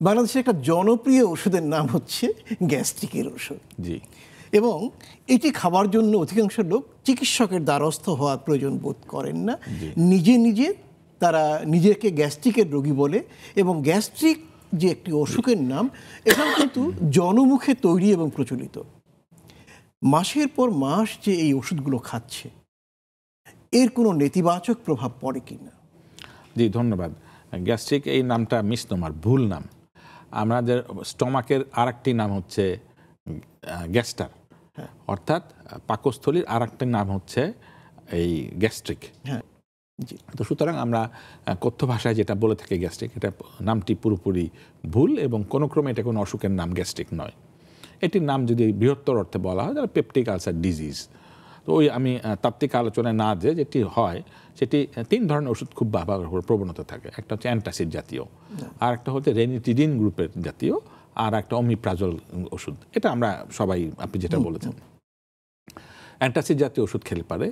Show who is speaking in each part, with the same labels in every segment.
Speaker 1: বাংলাদেশের একটা জনপ্রিয় ওষুধের নাম হচ্ছে গ্যাস্ট্রিকের ওষুধ।
Speaker 2: জি।
Speaker 1: এবং এটি খাবার জন্য অধিকাংশ লোক চিকিৎসকের দ্বারস্থ হওয়ার প্রয়োজন বোধ করেন না, নিজে নিজে তারা নিজেকে গ্যাস্ট্রিকের রোগী বলে। এবং গ্যাস্ট্রিক যে একটি অসুখের নাম, এটাও কিন্তু জনমুখে তৈরি এবং প্রচলিত। মাসের পর মাস যে এই ওষুধগুলো খাচ্ছে, এর কোনো নেতিবাচক প্রভাব পড়ে কিনা?
Speaker 2: জি, ধন্যবাদ। গ্যাস্ট্রিক এই নামটা মিসনোমার, ভুল নাম। আমাদের স্টমাকের আরেকটি নাম হচ্ছে গ্যাস্টার, অর্থাৎ পাকস্থলীর আরেকটি নাম হচ্ছে এই গ্যাস্ট্রিক।
Speaker 1: হ্যাঁ, জি।
Speaker 2: তো সুতরাং আমরা কথ্য ভাষায় যেটা বলে থাকি গ্যাস্ট্রিক, এটা নামটি পুরোপুরি ভুল এবং কোনো ক্রমে এটা কোনো অসুখের নাম গ্যাস্ট্রিক নয়। এটির নাম যদি বৃহত্তর অর্থে বলা হয় তাহলে পেপটিক আলসার ডিজিজ। তো ওই আমি তাত্ত্বিক আলোচনায় না যে যেটি হয় সেটি 3 ধরনের ওষুধ খুব ব্যবহার প্রবণতা থাকে। একটা হচ্ছে অ্যান্টাসিড জাতীয়, আর একটা হচ্ছে রেনিটিডিন গ্রুপের জাতীয়, আর একটা অমিপ্রাজল ওষুধ। এটা আমরা সবাই, আপনি যেটা বলেছেন, অ্যান্টাসিড জাতীয় ওষুধ খেলে পারে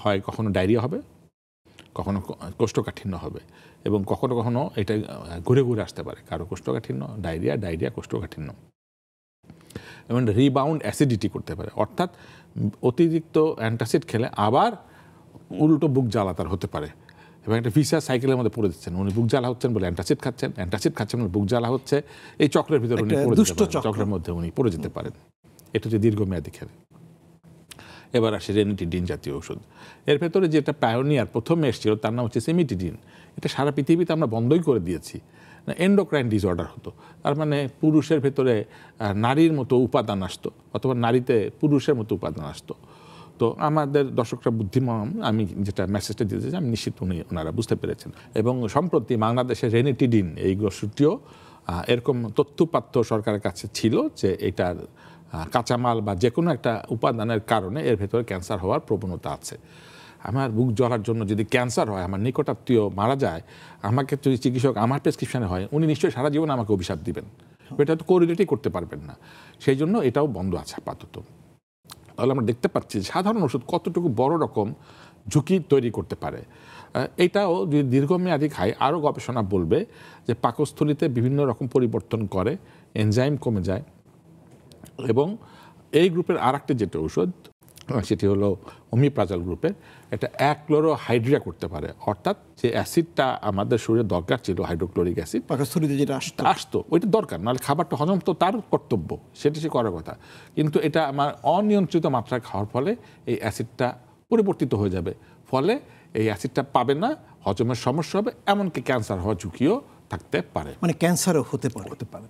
Speaker 2: হয় কখনো ডায়রিয়া হবে, কখনো কোষ্ঠকাঠিন্য হবে, এবং কখনো কখনো এটা ঘুরে ঘুরে আসতে পারে, কারো কোষ্ঠকাঠিন্য, ডায়রিয়া কোষ্ঠকাঠিন্য, এবং রিবাউন্ড অ্যাসিডিটি করতে পারে। অর্থাৎ অতিরিক্ত অ্যান্টাসিড খেলে আবার উল্টো বুক জ্বালা তার হতে পারে, এবং একটা ভিসাস সাইকেলের মধ্যে পড়ে দিচ্ছেন। উনি বুক জ্বালা হচ্ছেন বলে অ্যান্টাসিড খাচ্ছেন বলে বুক জ্বালা হচ্ছে। এই চক্রের ভিতরে উনি পড়ে যেতে পারেন, চক্রের মধ্যে উনি পড়ে যেতে পারেন। এটা হচ্ছে দীর্ঘমেয়াদী খেলে। এবার আসে রেনিটিডিন জাতীয় ওষুধ। এর ভেতরে যেটা পায়োনিয়ার প্রথমে এসেছিল তার নাম হচ্ছে সিমিটিডিন। এটা সারা পৃথিবীতে আমরা বন্ধই করে দিয়েছি। এন্ডোক্রাইন ডিসঅর্ডার হতো, তার মানে পুরুষের ভেতরে নারীর মতো উপাদান আসতো, অথবা নারীতে পুরুষের মতো উপাদান আসতো। তো আমাদের দর্শকরা বুদ্ধিমান, আমি যেটা মেসেজটা দিতে চাই আমি নিশ্চিত ওনারা বুঝতে পেরেছেন। এবং সম্প্রতি বাংলাদেশের রেনিটিডিন এই ওষুধটিও এরকম তথ্যপাত্য সরকারের কাছে ছিল যে এটার কাঁচামাল বা যে কোনো একটা উপাদানের কারণে এর ভেতরে ক্যান্সার হওয়ার প্রবণতা আছে। আমার বুক জ্বলার জন্য যদি ক্যান্সার হয়, আমার নিকটাত্মীয় মারা যায়, আমাকে যদি চিকিৎসক আমার প্রেসক্রিপশনে হয়, উনি নিশ্চয়ই সারা জীবন আমাকে অভিশাপ দিবেন। এটা তো কোরিলেটই করতে পারবেন না। সেই জন্য এটাও বন্ধ আছে আপাতত। তাহলে আমরা দেখতে পাচ্ছি সাধারণ ওষুধ কতটুকু বড় রকম ঝুঁকি তৈরি করতে পারে। এটাও যদি দীর্ঘমেয়াদী খায়, আরও গবেষণা বলবে যে পাকস্থলীতে বিভিন্ন রকম পরিবর্তন করে, এনজাইম কমে যায়। এবং এই গ্রুপের আরেকটি যেটা ওষুধ সেটি হলো অমিপ্রাজল গ্রুপের, এটা অ্যাক্লোরোহাইড্রিয়া করতে পারে। অর্থাৎ যে অ্যাসিডটা আমাদের শরীরে দরকার ছিল, হাইড্রোক্লোরিক অ্যাসিড
Speaker 1: পাকস্থলীতে যেটা আসতো
Speaker 2: ওইটা দরকার, নাহলে খাবারটা হজম তো তার কর্তব্য, সেটা সে করার কথা। কিন্তু এটা আমার অনিয়ন্ত্রিত মাত্রায় খাওয়ার ফলে এই অ্যাসিডটা পরিবর্তিত হয়ে যাবে, ফলে এই অ্যাসিডটা পাবে না, হজমের সমস্যা হবে, এমনকি ক্যান্সার হওয়ার ঝুঁকিও থাকতে পারে।
Speaker 1: মানে ক্যান্সারও হতে পারে।